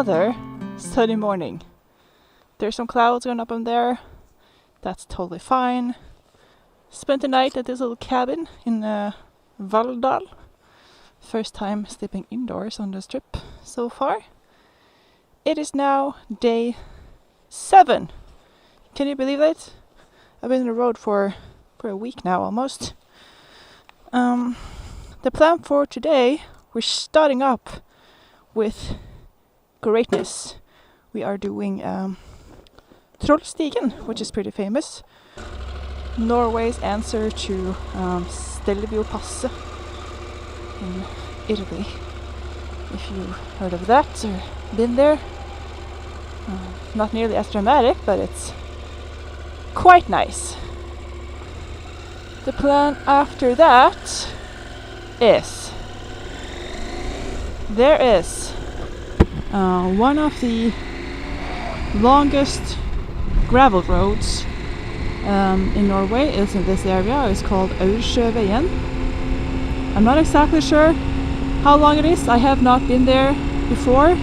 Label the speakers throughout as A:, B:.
A: another sunny morning. There's some clouds going up on there. That's totally fine. Spent the night at this little cabin in Valldal. First time sleeping indoors on this trip so far. It is now day 7. Can you believe it? I've been on the road for a week now almost. The plan for today, we're starting up with greatness. We are doing Trollstigen, which is pretty famous. Norway's answer to Stelviopasset in Italy. If you've heard of that or been there. Not nearly as dramatic, but it's quite nice. The plan after that is there is one of the longest gravel roads in Norway is in this area. It's called Aursjøveien. I'm not exactly sure how long it is. I have not been there before,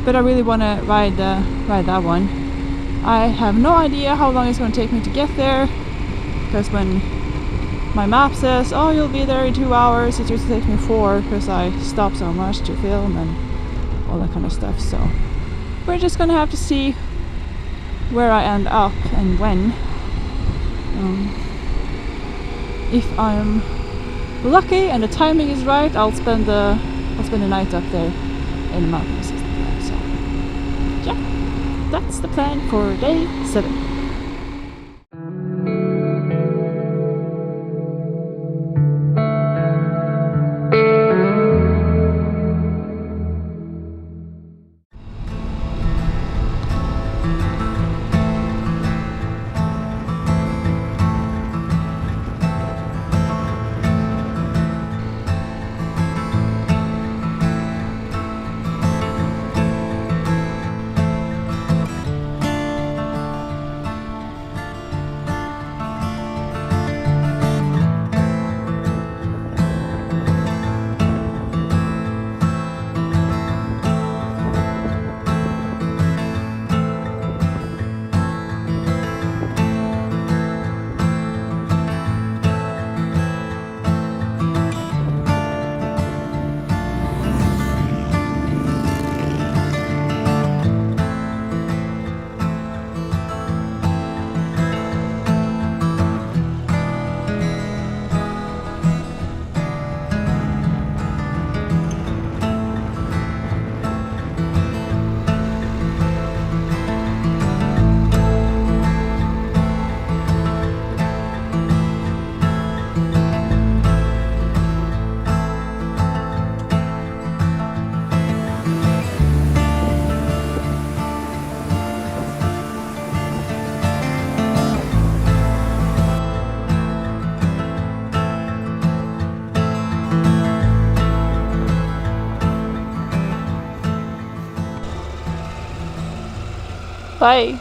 A: but I really want to ride that one. I have no idea how long it's going to take me to get there, because when my map says, oh, you'll be there in 2 hours, it usually takes me 4 because I stop so much to film and all that kind of stuff. So we're just gonna have to see where I end up and when. If I'm lucky and the timing is right, I'll spend the night up there in the mountains. So yeah, that's the plan for day 7. Bye.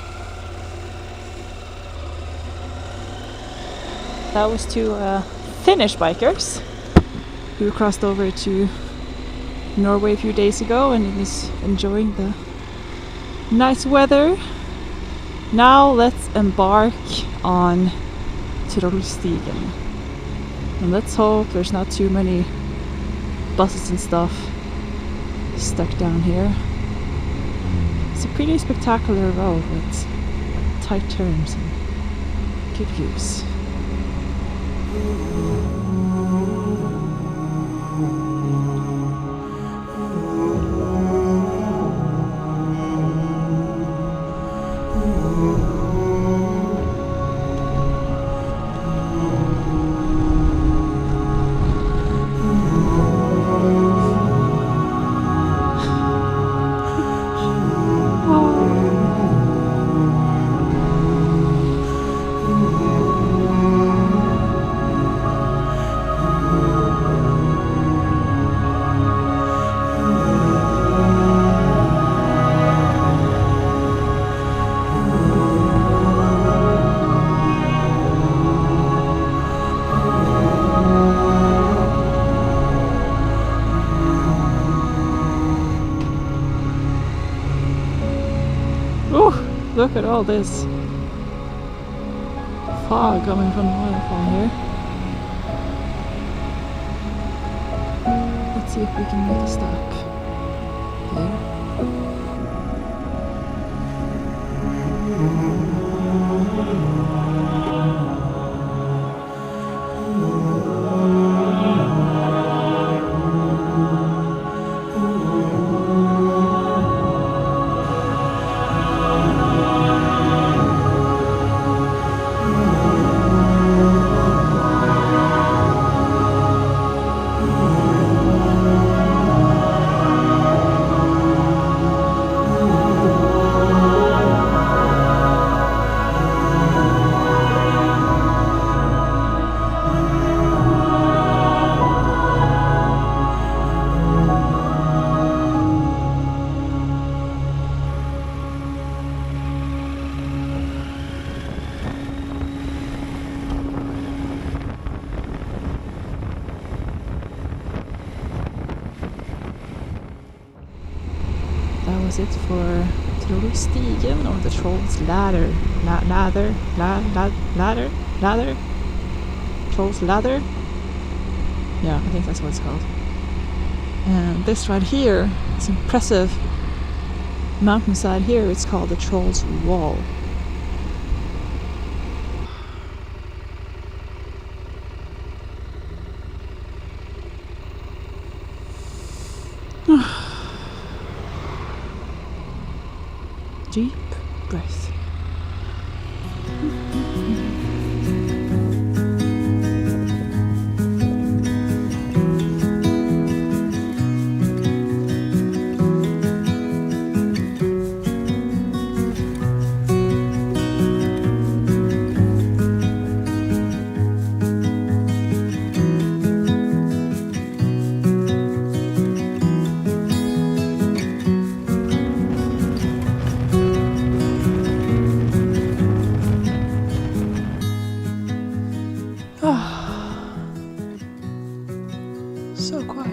A: That was two Finnish bikers who crossed over to Norway a few days ago and is enjoying the nice weather. Now let's embark on Trollstigen. And let's hope there's not too many buses and stuff stuck down here. It's a pretty spectacular road with tight turns and good views. Look at all this fog coming from the waterfall here. Let's see if we can make a stop here. That was it for Trollstigen, or the Troll's Ladder. Ladder? Troll's Ladder? Yeah, I think that's what it's called. And this right here, this impressive mountainside here, it's called the Troll's Wall. Deep breath. So quiet.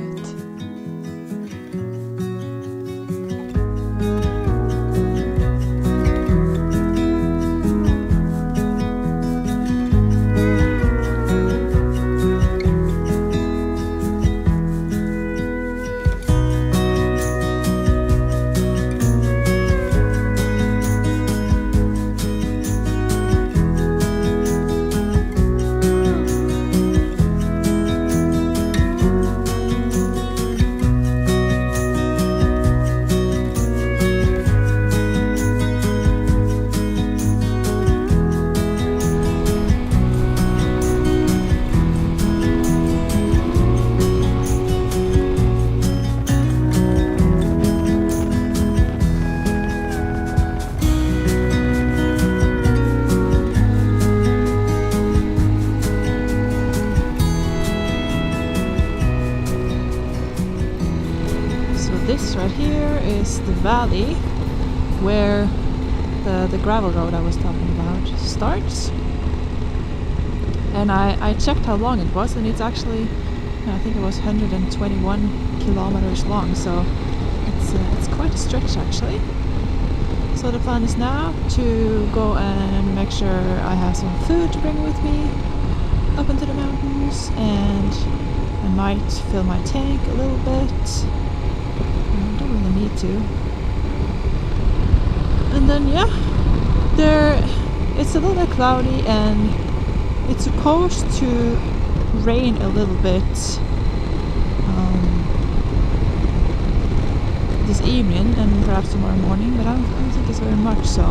A: This right here is the valley where the gravel road I was talking about starts. And I checked how long it was, and it's actually, I think it was 121 kilometers long, so it's quite a stretch actually. So the plan is now to go and make sure I have some food to bring with me up into the mountains, and I might fill my tank a little bit. I don't really need to. And then yeah, it's a little bit cloudy and it's supposed to rain a little bit this evening and perhaps tomorrow morning, but I don't think it's very much, so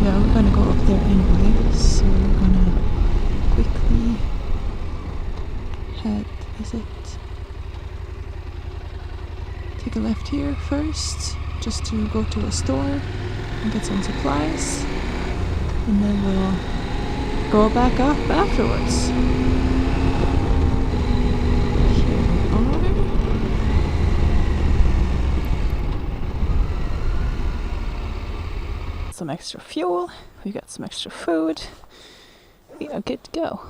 A: yeah, we're gonna go up there anyway, so we're gonna quickly take a left here first, just to go to a store and get some supplies, and then we'll go back up afterwards. Here we are. Some extra fuel, we got some extra food, we are good to go.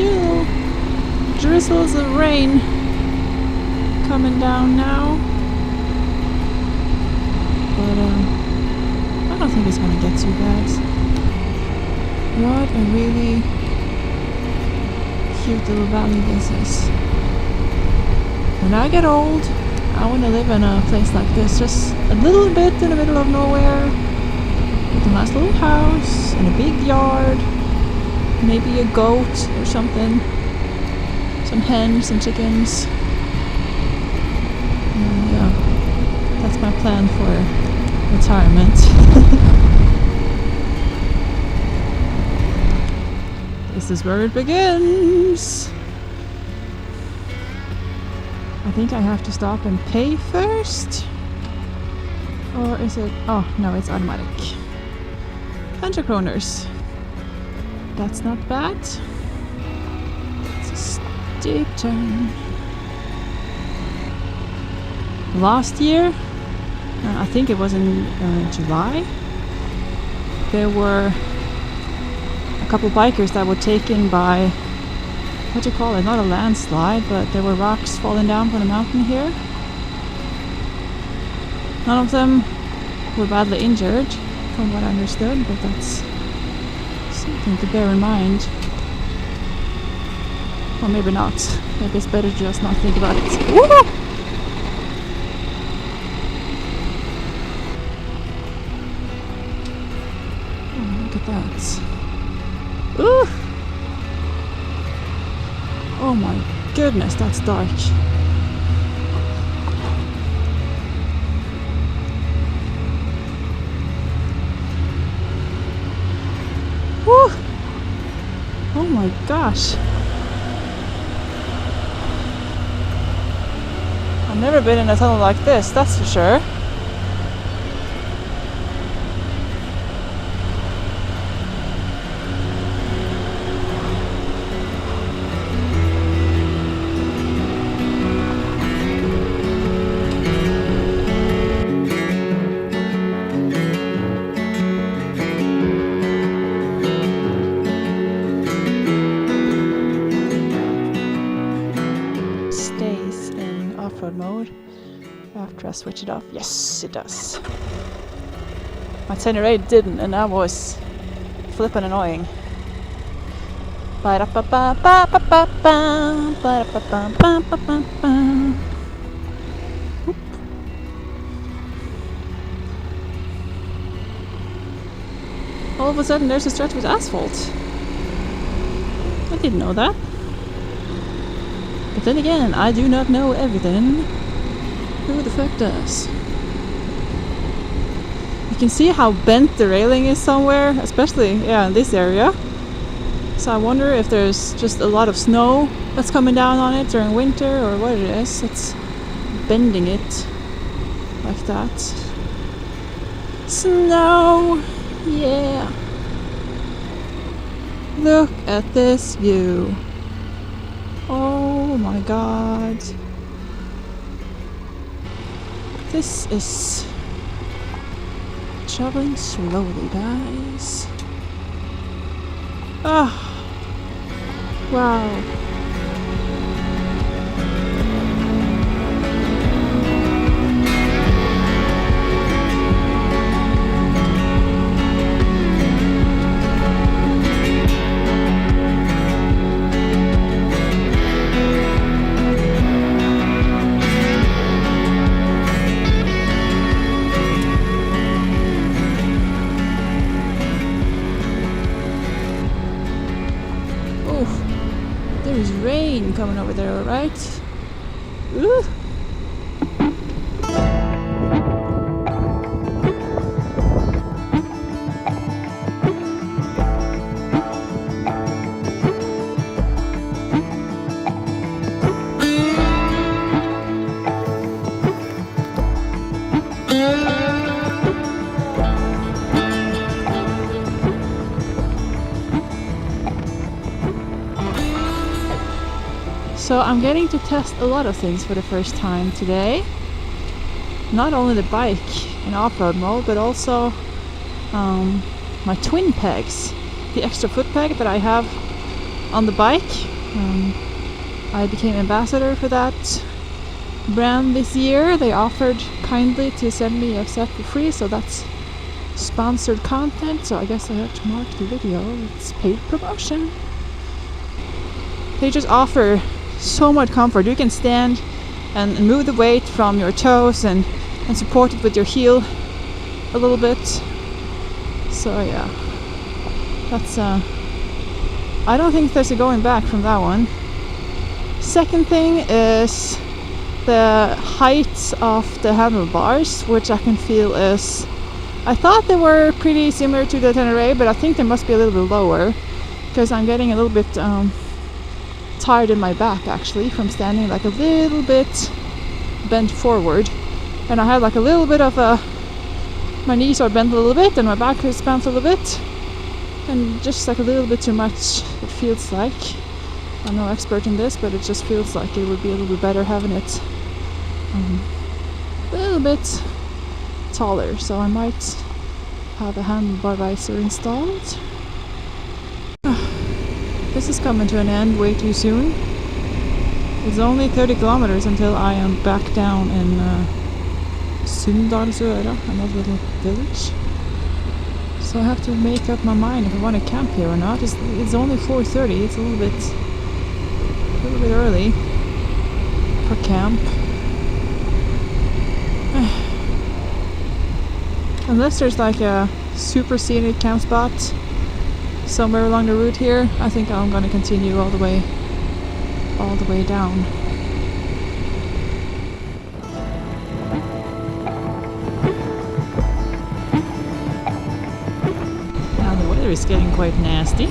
A: few drizzles of rain coming down now. But I don't think it's gonna get too bad. What a really cute little valley this is. When I get old, I want to live in a place like this, just a little bit in the middle of nowhere, with a nice little house and a big yard, maybe a goat or something, some hens and chickens. And yeah, that's my plan for retirement. This is where it begins. I think I have to stop and pay first. Or is it? Oh, no, it's automatic. 100 kroners. That's not bad. It's a steep turn. Last year, I think it was in July, there were a couple bikers that were taken by, what do you call it, not a landslide, but there were rocks falling down from the mountain here. None of them were badly injured, from what I understood, but that's something to bear in mind. Or maybe not. Maybe it's better to just not think about it. Woo! That. Ooh. Oh my goodness, that's dark. Woo. Oh my gosh. I've never been in a tunnel like this, that's for sure. Mode after I switch it off. Yes, it does. My 1008 didn't, and that was flippin' annoying. Oop. All of a sudden there's a stretch with asphalt. I didn't know that. But then again, I do not know everything. Who the fuck does? You can see how bent the railing is somewhere, especially, yeah, in this area. So I wonder if there's just a lot of snow that's coming down on it during winter, or what it is. It's bending it like that. Snow! Yeah! Look at this view. Oh my god. This is traveling slowly, guys. Ah. Wow. There's rain coming over there, alright? Ooh. So I'm getting to test a lot of things for the first time today. Not only the bike in off-road mode, but also my twin pegs. The extra foot peg that I have on the bike. I became ambassador for that brand this year. They offered kindly to send me a set for free, so that's sponsored content, so I guess I have to mark the video. It's paid promotion. They just offer so much comfort. You can stand and move the weight from your toes and support it with your heel a little bit. So yeah, that's I don't think there's a going back from that one. Second thing is the height of the handlebars, which I can feel is, I thought they were pretty similar to the Tenere, but I think they must be a little bit lower, because I'm getting a little bit tired in my back actually from standing like a little bit bent forward, and I have like a little bit of my knees are bent a little bit and my back is bent a little bit, and just like a little bit too much, it feels like. I'm no expert in this, but it just feels like it would be a little bit better having it a little bit taller, so I might have a handlebar visor installed. This is coming to an end way too soon. It's only 30 kilometers until I am back down in Sunndalsøra, another little village. So I have to make up my mind if I want to camp here or not. It's only 4:30. It's a little bit early for camp. Unless there's like a super scenic camp spot somewhere along the route here, I think I'm going to continue all the way down. Now the weather is getting quite nasty.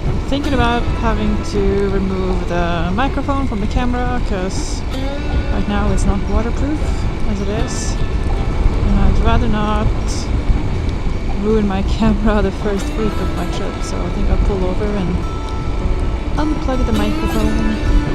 A: I'm thinking about having to remove the microphone from the camera, because right now it's not waterproof as it is, and I'd rather not ruin my camera the first week of my trip, so I think I'll pull over and unplug the microphone.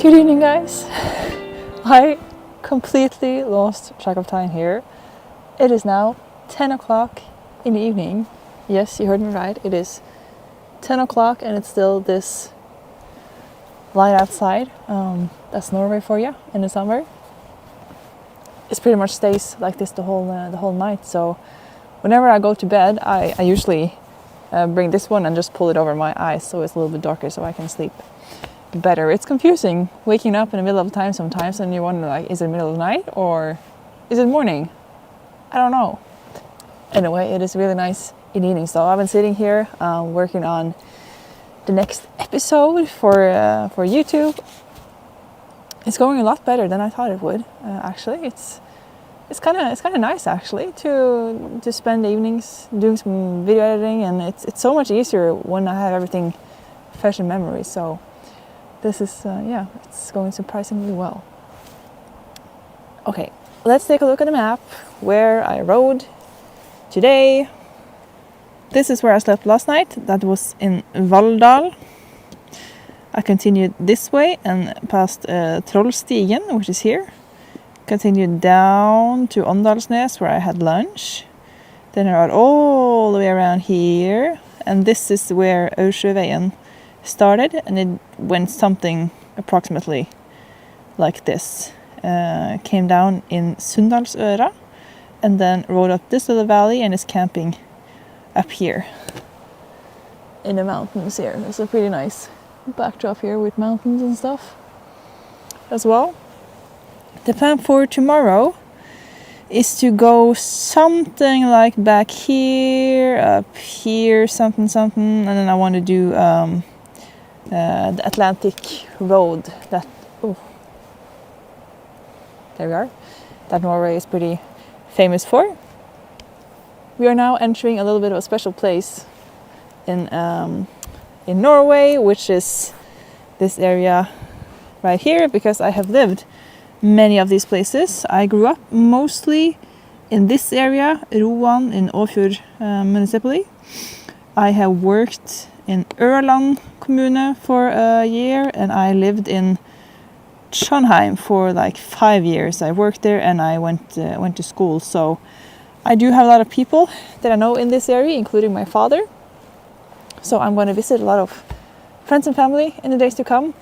A: Good evening, guys. I completely lost track of time here. It is now 10 o'clock in the evening. Yes, you heard me right. It is 10 o'clock and it's still this light outside. That's Norway for you in the summer. It pretty much stays like this the whole night. So whenever I go to bed, I usually bring this one and just pull it over my eyes so it's a little bit darker so I can sleep better. It's confusing waking up in the middle of the time sometimes and you wonder like, is it middle of the night or is it morning? I don't know. Anyway, it is really nice in the evening. So I've been sitting here working on the next episode for YouTube. It's going a lot better than I thought it would. Actually, it's kind of nice actually to spend the evenings doing some video editing, and it's so much easier when I have everything fresh in memory. So this is it's going surprisingly well. Okay, let's take a look at the map where I rode today. This is where I slept last night. That was in Valldal. I continued this way and past Trollstigen, which is here. Continued down to Åndalsnes where I had lunch. Then I rode all the way around here. And this is where Aursjøveien started, and it went something approximately like this. Came down in Sunndalsøra and then rode up this little valley and is camping up here in the mountains here. It's a pretty nice backdrop here with mountains and stuff as well. The plan for tomorrow is to go something like back here, up here, something, and then I want to do the Atlantic Road that, there we are, that Norway is pretty famous for. We are now entering a little bit of a special place in Norway, which is this area right here, because I have lived many of these places. I grew up mostly in this area, Roan in Åfjord municipality. I have worked in Ørland kommune for a year, and I lived in Trondheim for like 5 years. I worked there and I went to school. So I do have a lot of people that I know in this area, including my father. So I'm going to visit a lot of friends and family in the days to come.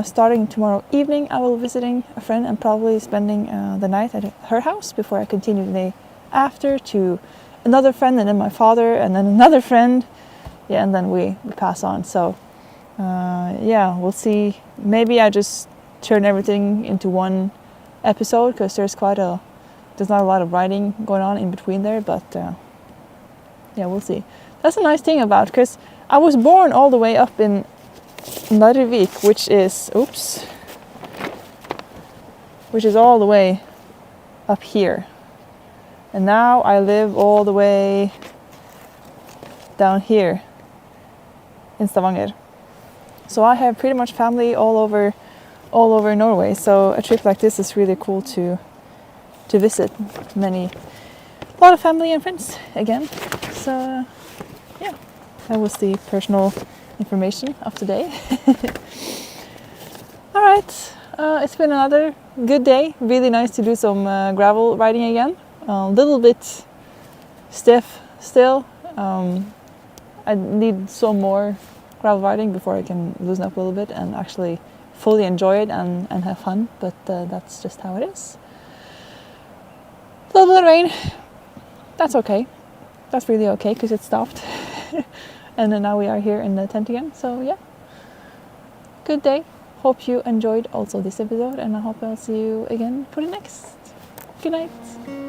A: Starting tomorrow evening, I will be visiting a friend and probably spending the night at her house before I continue the day after to another friend, and then my father, and then another friend. Yeah, and then we pass on. So we'll see. Maybe I just turn everything into one episode, because there's not a lot of writing going on in between there, but we'll see. That's a nice thing about, because I was born all the way up in Narvik, which is all the way up here, and now I live all the way down here in Stavanger. So I have pretty much family all over Norway. So a trip like this is really cool to visit a lot of family and friends again. So that was the personal information of today. All right, it's been another good day. Really nice to do some gravel riding again. A little bit stiff still. I need some more gravel riding before I can loosen up a little bit and actually fully enjoy it and have fun, but that's just how it is. A little bit of rain, that's okay. That's really okay, because it stopped. And then now we are here in the tent again, so yeah. Good day. Hope you enjoyed also this episode, and I hope I'll see you again for the next. Good night.